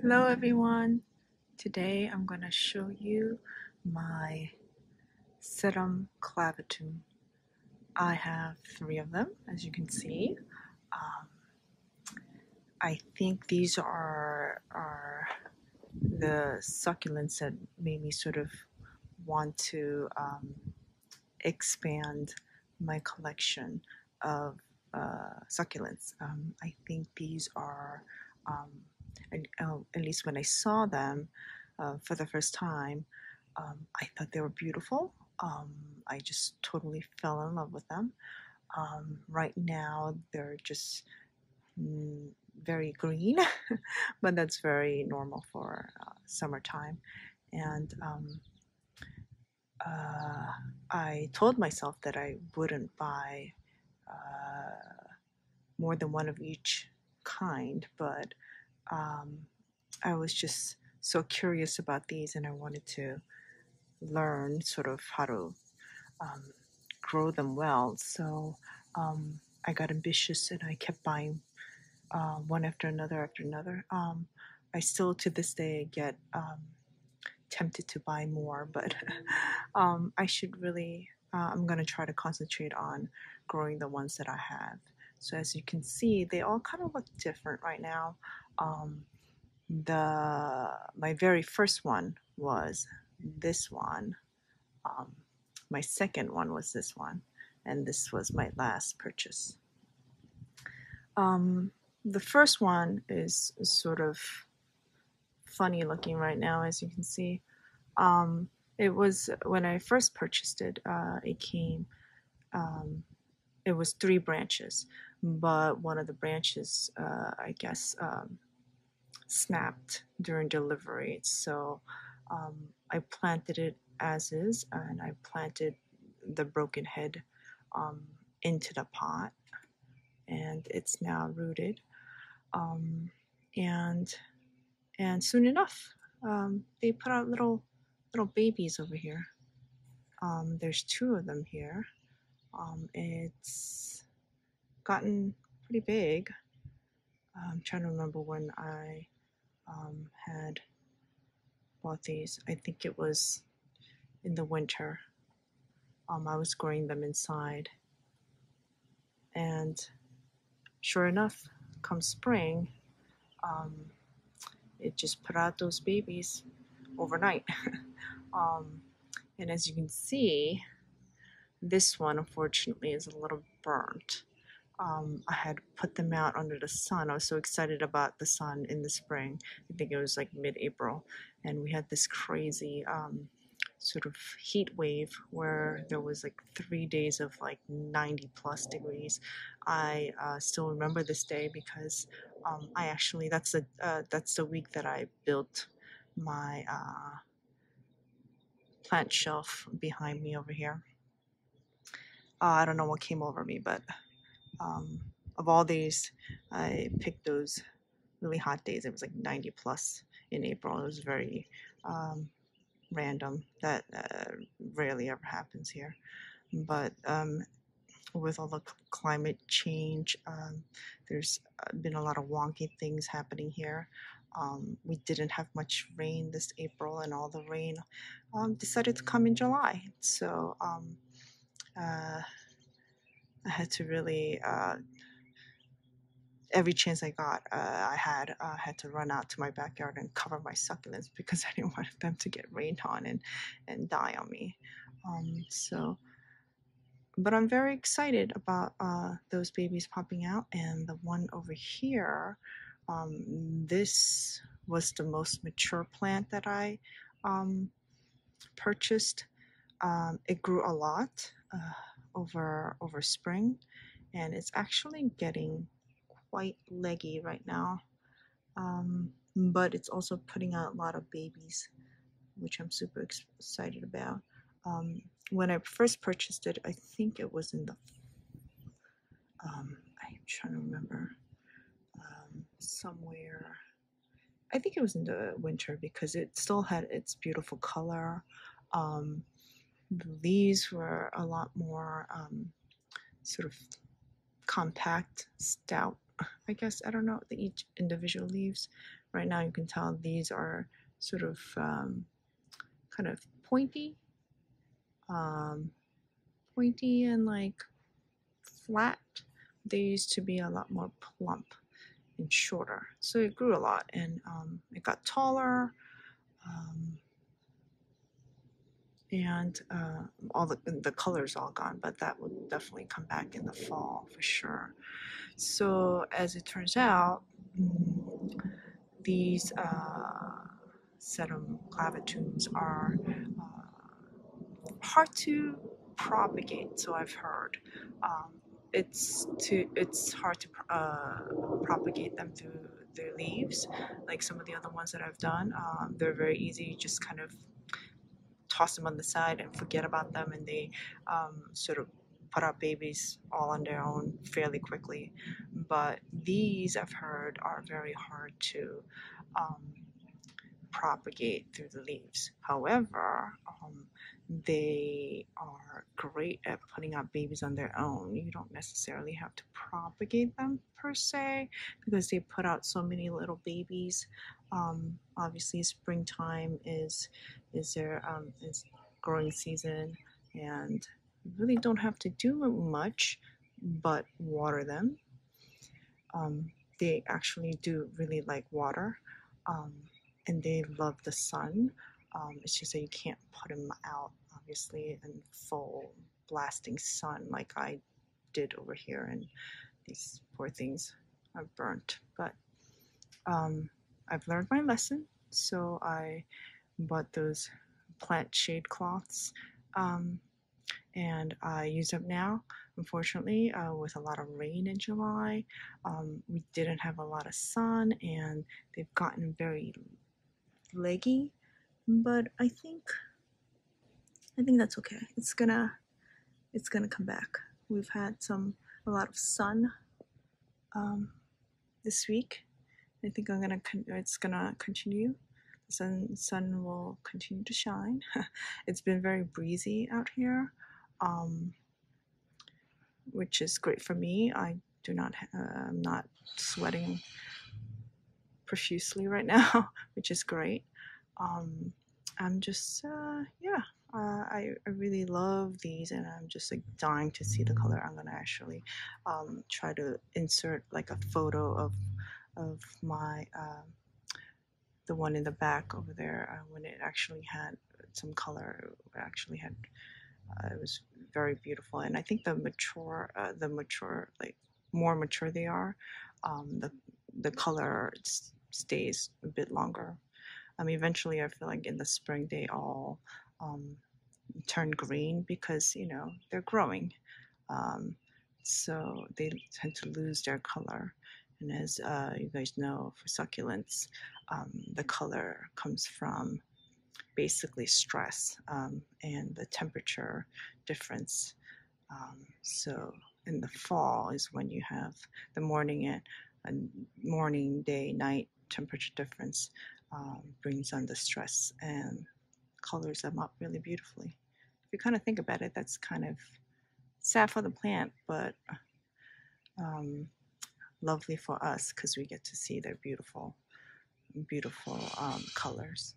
Hello everyone. Today I'm going to show you my Sedum Clavatum. I have 3 of them, as you can see. Um, I think these are the succulents that made me sort of want to expand my collection of succulents. I think these are, at least when I saw them for the first time, I thought they were beautiful. I just totally fell in love with them. Right now, they're just very green, but that's very normal for summertime. And I told myself that I wouldn't buy more than one of each kind, but I was just so curious about these, and I wanted to learn sort of how to grow them well. So I got ambitious and I kept buying one after another. I still to this day get tempted to buy more, but I should really, I'm going to try to concentrate on growing the ones that I have. So as you can see, they all kind of look different right now. My very first one was this one. My second one was this one, and this was my last purchase. The first one is sort of funny looking right now, as you can see. It was when I first purchased it, it came, it was 3 branches, but one of the branches, I guess, snapped during delivery. So I planted it as is, and I planted the broken head into the pot, and it's now rooted. And soon enough, they put out little babies over here. There's 2 of them here. It's gotten pretty big. I'm trying to remember when I had bought these. I think it was in the winter. I was growing them inside, and sure enough, come spring, it just put out those babies overnight. And as you can see, this one unfortunately is a little burnt. I had put them out under the sun. I was so excited about the sun in the spring. I think it was like mid-April, and we had this crazy sort of heat wave where there was like 3 days of like 90 plus degrees. I still remember this day because I actually that's the week that I built my plant shelf behind me over here. I don't know what came over me, but of all days, I picked those really hot days. It was like 90 plus in April. It was very random. That rarely ever happens here. But with all the climate change, there's been a lot of wonky things happening here. We didn't have much rain this April, and all the rain decided to come in July. So I had to really, every chance I got, I had to run out to my backyard and cover my succulents because I didn't want them to get rained on and die on me. But I'm very excited about those babies popping out, and the one over here, this was the most mature plant that I purchased. It grew a lot over spring, and it's actually getting quite leggy right now, but it's also putting out a lot of babies, which I'm super excited about. When I first purchased it, I think it was in the I'm trying to remember, somewhere, I think it was in the winter because it still had its beautiful color. The leaves were a lot more sort of compact, stout, I guess. I don't know, each individual leaves Right now you can tell these are sort of kind of pointy, um, pointy and like flat. They used to be a lot more plump and shorter. So it grew a lot, and it got taller. Um, and all the color's all gone, but that would definitely come back in the fall for sure. So as it turns out, these Sedum Clavatums are hard to propagate. So I've heard it's hard to propagate them through their leaves, like some of the other ones that I've done. They're very easy. You just kind of toss them on the side and forget about them, and they sort of put out babies all on their own fairly quickly. But these, I've heard, are very hard to um, propagate through the leaves. However, they are great at putting out babies on their own. You don't necessarily have to propagate them per se, because they put out so many little babies. Obviously, springtime is their is growing season, and you really don't have to do much but water them. They actually do really like water, um, and they love the sun. It's just that you can't put them out, obviously, in full blasting sun like I did over here, and these poor things are burnt. But I've learned my lesson, so I bought those plant shade cloths. And I use them now. Unfortunately, with a lot of rain in July, we didn't have a lot of sun, and they've gotten very leggy. But I think that's okay. It's gonna come back. We've had a lot of sun this week. I think it's gonna continue. The sun will continue to shine. It's been very breezy out here. Which is great for me. I'm not sweating profusely right now, which is great. I'm just, yeah, I really love these, and I'm just like dying to see the color. I'm gonna actually try to insert like a photo of my the one in the back over there when it actually had some color. It actually had it was very beautiful, and I think the mature, like more mature they are, the color stays a bit longer. Eventually, I feel like in the spring they all turn green because they're growing, so they tend to lose their color. And as you guys know, for succulents, the color comes from basically stress and the temperature difference. So in the fall is when you have the morning day, night temperature difference brings on the stress and colors them up really beautifully. If you kind of think about it, that's kind of sad for the plant, but lovely for us because we get to see their beautiful, beautiful colors.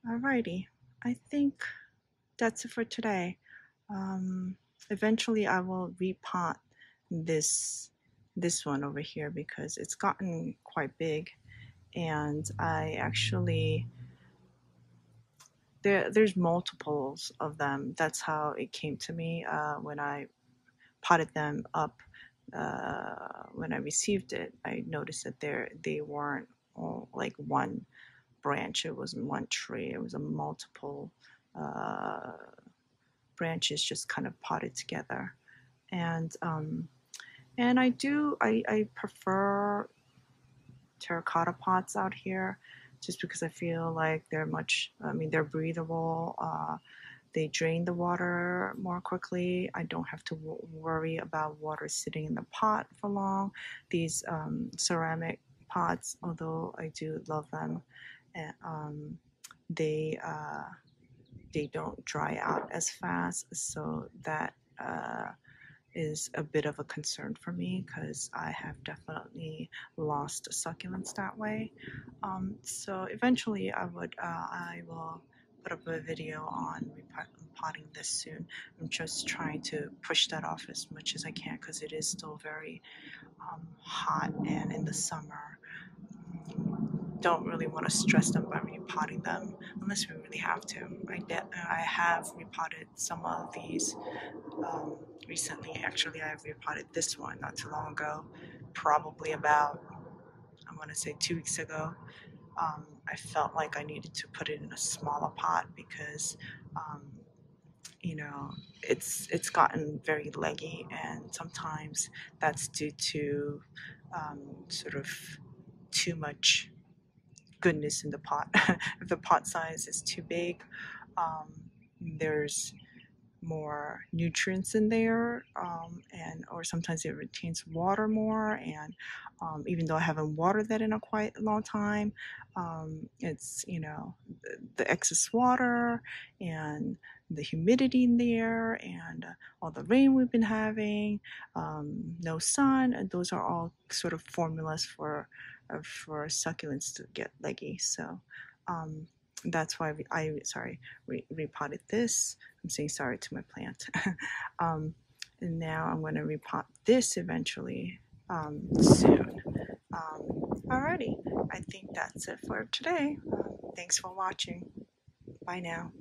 Alrighty, I think that's it for today. Eventually I will repot this one over here because it's gotten quite big, and I actually there's multiples of them. That's how it came to me when I potted them up. When I received it, I noticed that they weren't all like one branch. It wasn't one tree. It was a multiple branches just kind of potted together. And I prefer terracotta pots out here just because I feel like they're breathable. They drain the water more quickly. I don't have to worry about water sitting in the pot for long. These ceramic pots, although I do love them, they don't dry out as fast, so that is a bit of a concern for me because I have definitely lost succulents that way. So eventually I will put up a video on repotting this soon. I'm just trying to push that off as much as I can because it is still very hot, and in the summer don't really want to stress them by repotting them unless we really have to. I have repotted some of these recently. Actually, I have repotted this one not too long ago, probably about, I want to say 2 weeks ago. I felt like I needed to put it in a smaller pot because you know, it's gotten very leggy, and sometimes that's due to sort of too much goodness in the pot. If the pot size is too big, there's more nutrients in there, and or sometimes it retains water more, and even though I haven't watered that in a quite long time, it's, you know, the excess water and the humidity in there, and all the rain we've been having, no sun, and those are all sort of formulas for succulents to get leggy. So that's why I repotted this. I'm saying sorry to my plant. And now I'm going to repot this eventually soon. Alrighty, I think that's it for today. Thanks for watching. Bye now.